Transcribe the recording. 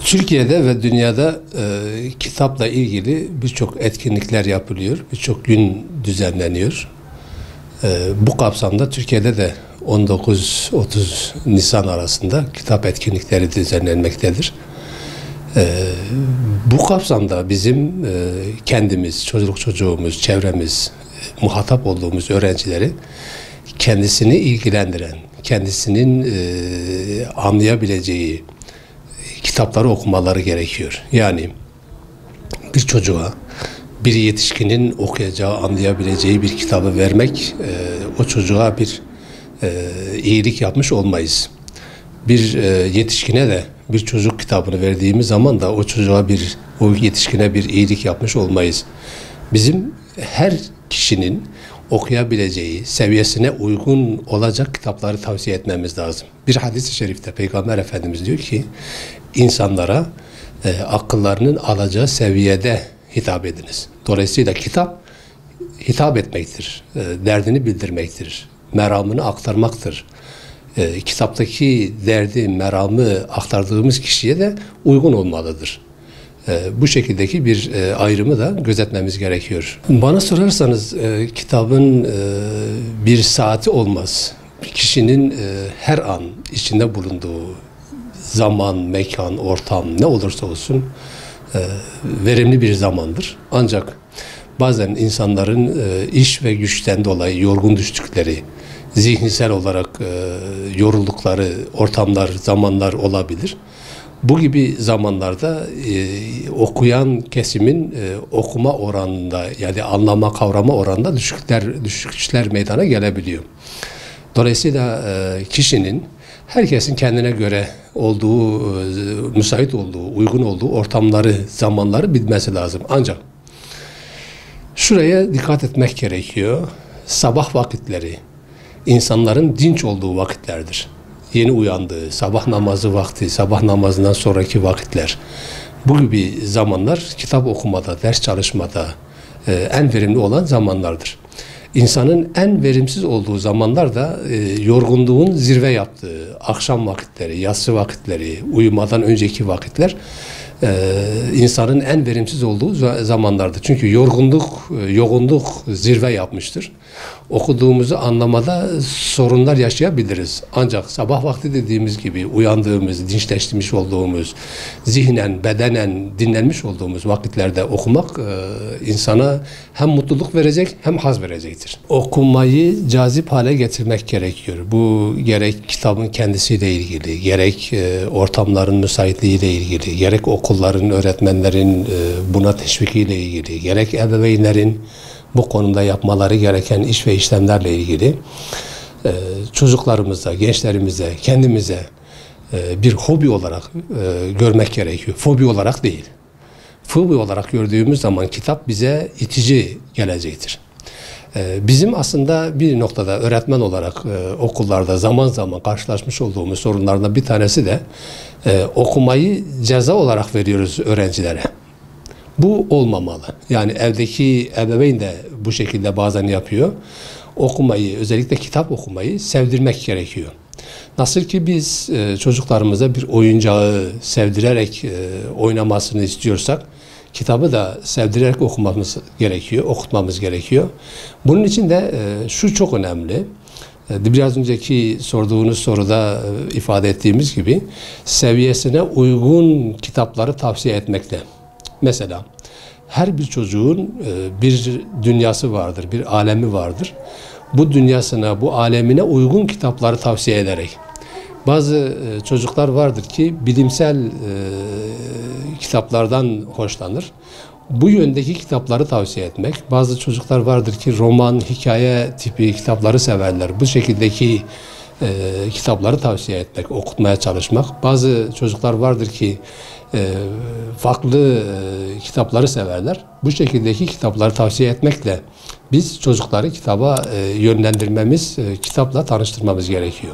Türkiye'de ve dünyada kitapla ilgili birçok etkinlikler yapılıyor, birçok gün düzenleniyor. Bu kapsamda Türkiye'de de 19-30 Nisan arasında kitap etkinlikleri düzenlenmektedir. Bu kapsamda bizim kendimiz, çocuğumuz, çevremiz, muhatap olduğumuz öğrencileri kendisini ilgilendiren, kendisinin anlayabileceği kitapları okumaları gerekiyor. Yani bir çocuğa, bir yetişkinin okuyacağı, anlayabileceği bir kitabı vermek, o çocuğa bir iyilik yapmış olmayız. Bir yetişkine de bir çocuk kitabını verdiğimiz zaman da o yetişkine bir iyilik yapmış olmayız. Bizim her kişinin okuyabileceği, seviyesine uygun olacak kitapları tavsiye etmemiz lazım. Bir hadis-i şerifte Peygamber Efendimiz diyor ki, insanlara akıllarının alacağı seviyede hitap ediniz. Dolayısıyla kitap hitap etmektir, derdini bildirmektir, meramını aktarmaktır. Kitaptaki derdi, meramı aktardığımız kişiye de uygun olmalıdır. Bu şekildeki bir ayrımı da gözetmemiz gerekiyor. Bana sorarsanız kitabın bir saati olmaz. Kişinin her an içinde bulunduğu zaman, mekan, ortam ne olursa olsun verimli bir zamandır. Ancak bazen insanların iş ve güçten dolayı yorgun düştükleri, zihinsel olarak yoruldukları ortamlar, zamanlar olabilir. Bu gibi zamanlarda okuyan kesimin okuma oranında, yani anlama, kavrama oranında düşüşler meydana gelebiliyor. Dolayısıyla kişinin, herkesin kendine göre olduğu, müsait olduğu, uygun olduğu ortamları, zamanları bilmesi lazım. Ancak şuraya dikkat etmek gerekiyor. Sabah vakitleri insanların dinç olduğu vakitlerdir. Yeni uyandığı, sabah namazı vakti, sabah namazından sonraki vakitler. Bu gibi zamanlar kitap okumada, ders çalışmada en verimli olan zamanlardır. İnsanın en verimsiz olduğu zamanlar da yorgunluğun zirve yaptığı akşam vakitleri, yatsı vakitleri, uyumadan önceki vakitler insanın en verimsiz olduğu zamanlardır. Çünkü yoğunluk zirve yapmıştır. Okuduğumuzu anlamada sorunlar yaşayabiliriz. Ancak sabah vakti dediğimiz gibi uyandığımız, dinçleşmiş olduğumuz, zihnen, bedenen dinlenmiş olduğumuz vakitlerde okumak insana hem mutluluk verecek hem haz verecektir. Okumayı cazip hale getirmek gerekiyor. Bu gerek kitabın kendisiyle ilgili, gerek ortamların müsaitliğiyle ilgili, gerek okulların, öğretmenlerin buna teşvikiyle ilgili, gerek ebeveynlerin bu konuda yapmaları gereken iş ve işlemlerle ilgili çocuklarımıza, gençlerimize, kendimize bir hobi olarak görmek gerekiyor. Fobi olarak değil. Fobi olarak gördüğümüz zaman kitap bize itici gelecektir. Bizim aslında bir noktada öğretmen olarak okullarda zaman zaman karşılaşmış olduğumuz sorunlardan bir tanesi de okumayı ceza olarak veriyoruz öğrencilere. Bu olmamalı. Yani evdeki ebeveyn de bu şekilde bazen yapıyor. Okumayı, özellikle kitap okumayı sevdirmek gerekiyor. Nasıl ki biz çocuklarımıza bir oyuncağı sevdirerek oynamasını istiyorsak, kitabı da sevdirerek okumamız gerekiyor, okutmamız gerekiyor. Bunun için de şu çok önemli. Biraz önceki sorduğunuz soruda ifade ettiğimiz gibi seviyesine uygun kitapları tavsiye etmekle. Mesela her bir çocuğun bir dünyası vardır, bir alemi vardır. Bu dünyasına, bu alemine uygun kitapları tavsiye ederek. Bazı çocuklar vardır ki bilimsel kitaplardan hoşlanır. Bu yöndeki kitapları tavsiye etmek. Bazı çocuklar vardır ki roman, hikaye tipi kitapları severler. Bu şekildeki kitapları tavsiye etmek, okutmaya çalışmak. Bazı çocuklar vardır ki farklı kitapları severler. Bu şekildeki kitapları tavsiye etmekle biz çocukları kitaba yönlendirmemiz, kitapla tanıştırmamız gerekiyor.